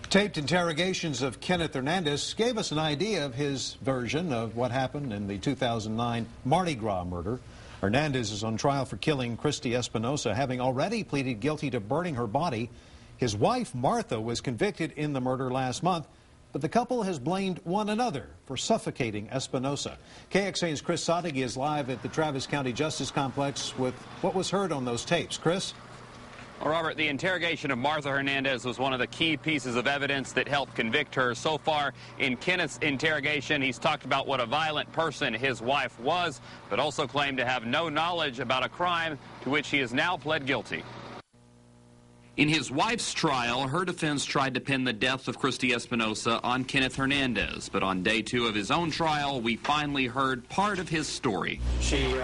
Taped interrogations of Kenneth Hernandez gave us an idea of his version of what happened in the 2009 Mardi Gras murder. Hernandez is on trial for killing Christy Espinosa, having already pleaded guilty to burning her body. His wife, Martha, was convicted in the murder last month, but the couple has blamed one another for suffocating Espinosa. KXAN's Chris Sadeghi is live at the Travis County Justice Complex with what was heard on those tapes. Chris? Well, Robert, the interrogation of Martha Hernandez was one of the key pieces of evidence that helped convict her. So far in Kenneth's interrogation, he's talked about what a violent person his wife was, but also claimed to have no knowledge about a crime to which he has now pled guilty. In his wife's trial, her defense tried to pin the death of Christy Espinosa on Kenneth Hernandez. But on day 2 of his own trial, we finally heard part of his story. She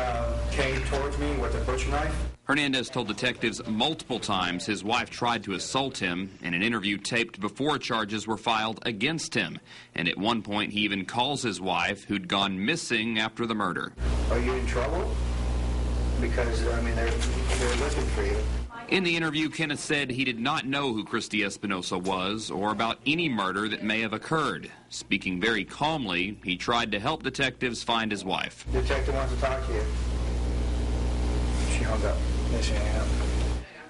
came towards me with a butcher knife. Hernandez told detectives multiple times his wife tried to assault him in an interview taped before charges were filed against him. And at one point, he even calls his wife, who'd gone missing after the murder. Are you in trouble? Because, I mean, they're looking for you. In the interview, Kenneth said he did not know who Christy Espinosa was or about any murder that may have occurred. Speaking very calmly, he tried to help detectives find his wife. The detective wants to talk to you. She hung up. Yes, she hung up.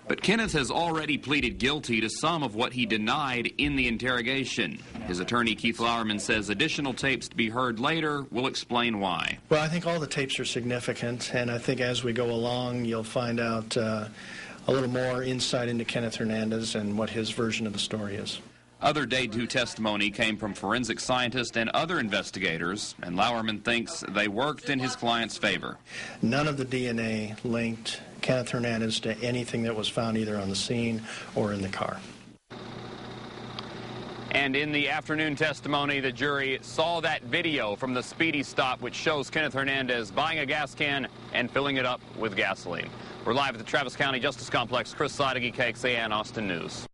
But Kenneth has already pleaded guilty to some of what he denied in the interrogation. His attorney, Keith Lauerman, says additional tapes to be heard later will explain why. Well, I think all the tapes are significant, and I think as we go along, you'll find out a little more insight into Kenneth Hernandez and what his version of the story is. Other day 2 testimony came from forensic scientists and other investigators, and Lauerman thinks they worked in his client's favor. None of the DNA linked Kenneth Hernandez to anything that was found either on the scene or in the car. And in the afternoon testimony, the jury saw that video from the speedy stop which shows Kenneth Hernandez buying a gas can and filling it up with gasoline. We're live at the Travis County Justice Complex. Chris Sadeghi, KXAN Austin News.